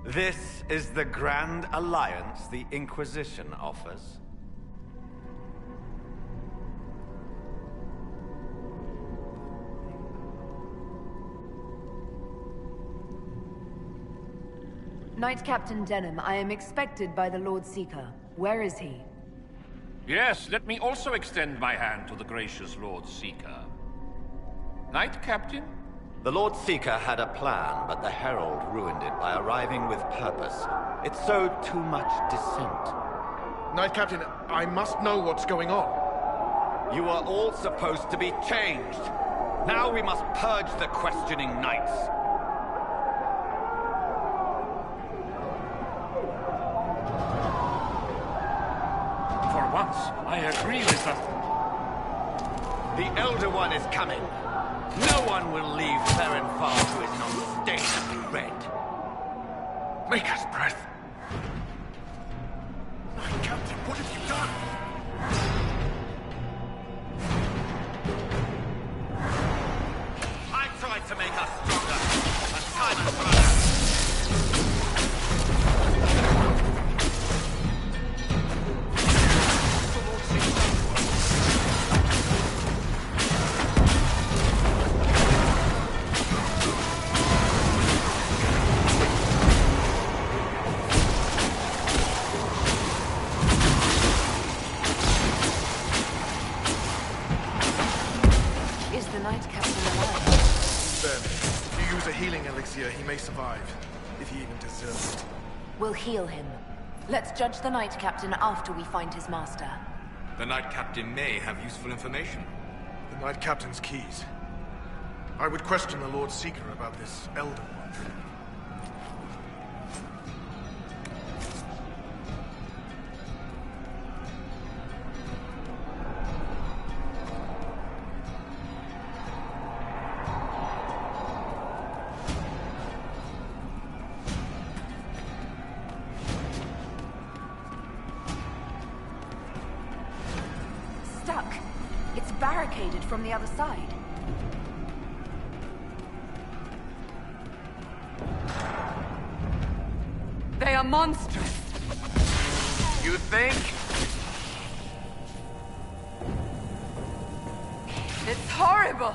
This is the grand alliance the Inquisition offers. Knight Captain Denham, I am expected by the Lord Seeker. Where is he? Yes, let me also extend my hand to the gracious Lord Seeker. Knight Captain, The Lord Seeker had a plan, but the Herald ruined it by arriving with purpose. It sowed too much dissent. Knight Captain, I must know what's going on. You are all supposed to be changed. Now we must purge the questioning knights. For once, I agree with them. The Elder One is coming. No one will leave Ferenfar who is not stained red. Maker's breath. Knight Captain, what have you done? I tried to make us stronger, but time has run out. He may survive, if he even deserves it. We'll heal him. Let's judge the Knight Captain after we find his master. The Knight Captain may have useful information. The Knight Captain's keys. I would question the Lord Seeker about this Elder One. Barricaded from the other side. They are monstrous. You think? It's horrible.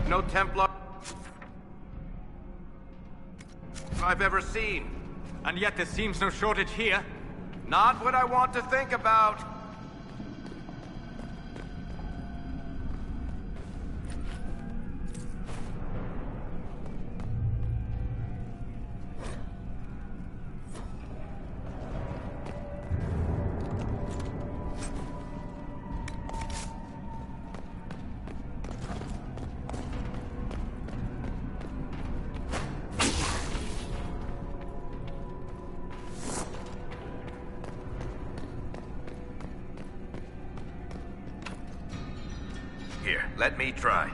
No Templar I've ever seen. And yet there seems no shortage here. Not what I want to think about. Here, let me try.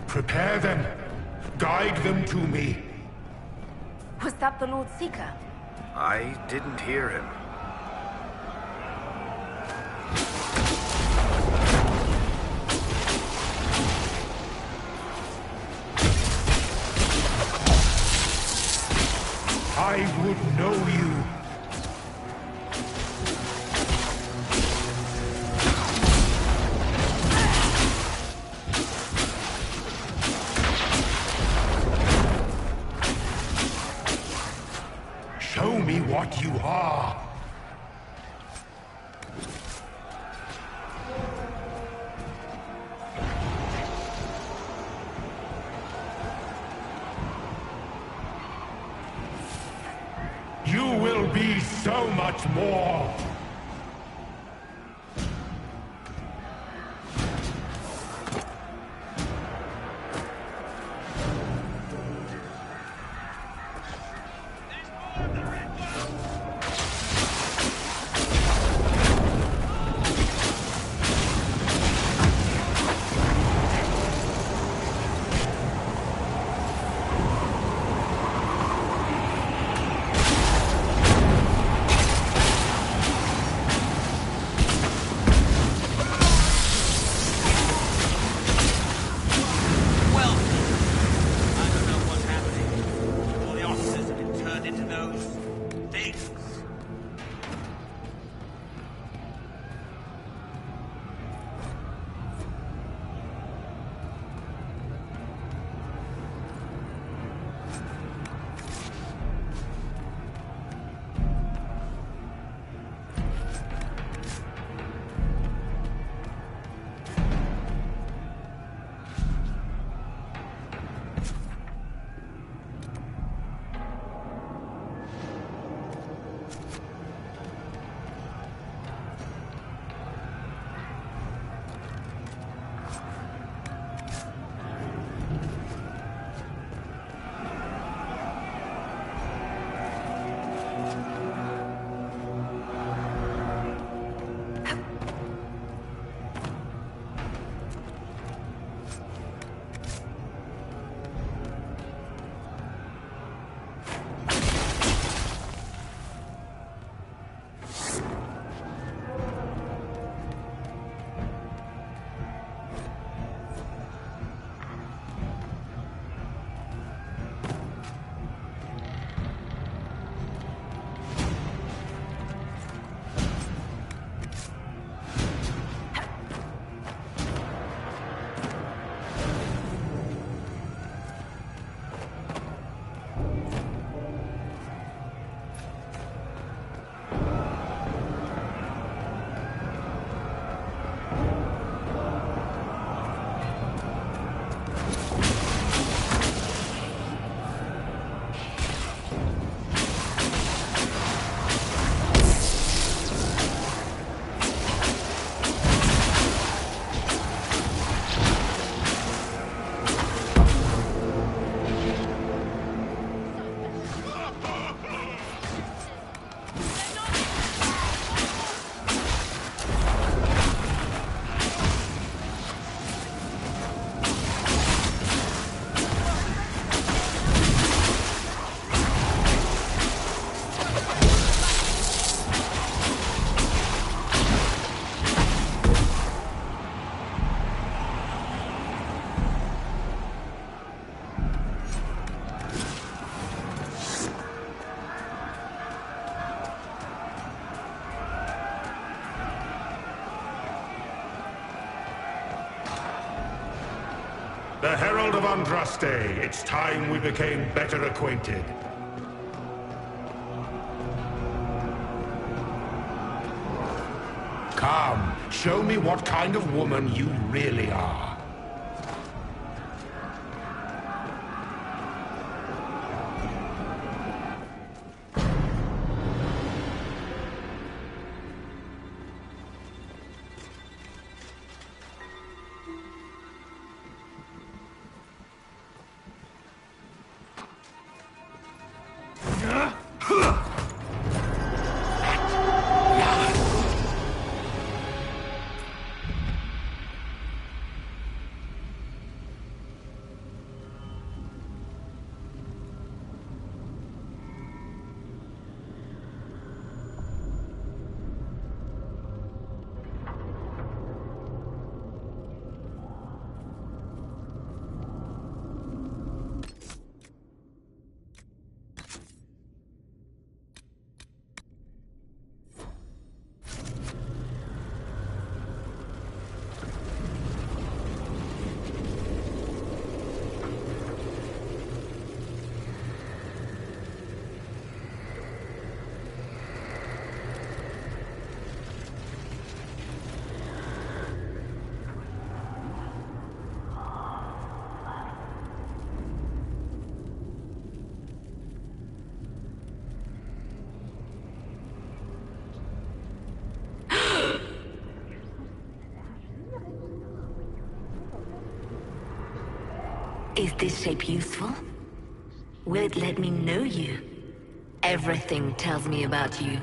Prepare them. Guide them to me. Was that the Lord Seeker? I didn't hear him. I would know you. Show me what you are. so much more! The Herald of Andraste, it's time we became better acquainted. Come, show me what kind of woman you really are. Is this shape useful? Will it let me know you? Everything tells me about you.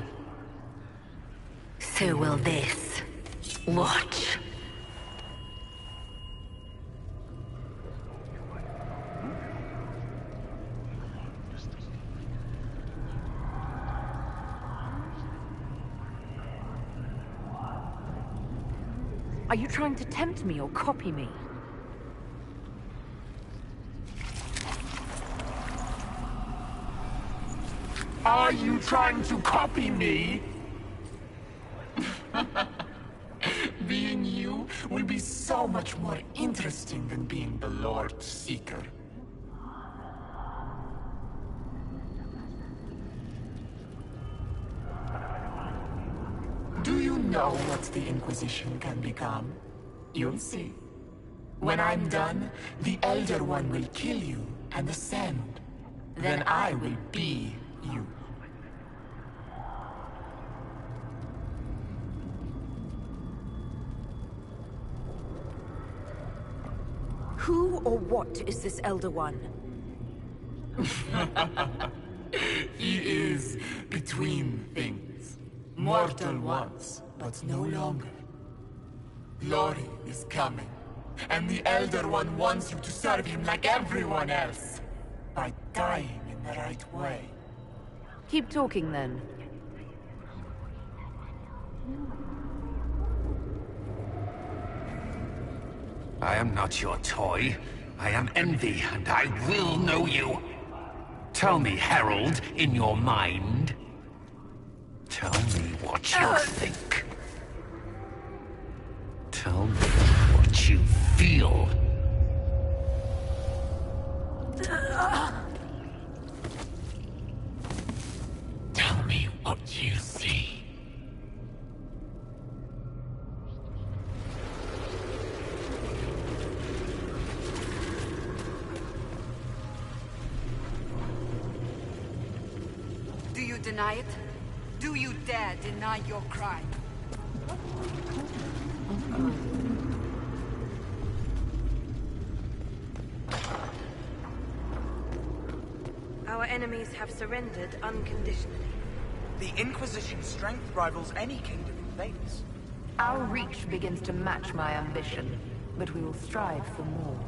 So will this. Watch. Are you trying to tempt me or copy me? Are you trying to copy me? Being you will be so much more interesting than being the Lord Seeker. Do you know what the Inquisition can become? You'll see. When I'm done, the Elder One will kill you and ascend. Then I will be you. Who or what is this Elder One? He is between things. Mortal once, but no longer. Glory is coming, and the Elder One wants you to serve him like everyone else, by dying in the right way. Keep talking then. I am not your toy. I am Envy, and I will know you. Tell me, Herald, in your mind. Tell me what you think. Tell me what you feel. Tell me what you see. Do you deny it? Do you dare deny your crime? Our enemies have surrendered unconditionally. The Inquisition's strength rivals any kingdom in Vegas. Our reach begins to match my ambition, but we will strive for more.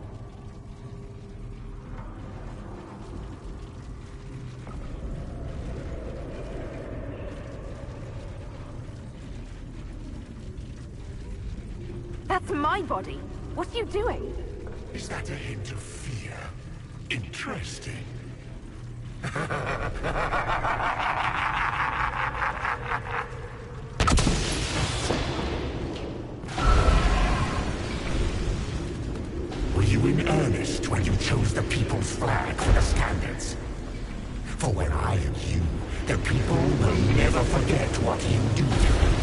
That's my body. What are you doing? Is that a hint of fear? Interesting. Were you in earnest when you chose the people's flag for the standards? For when I am you, the people will never forget what you do to them.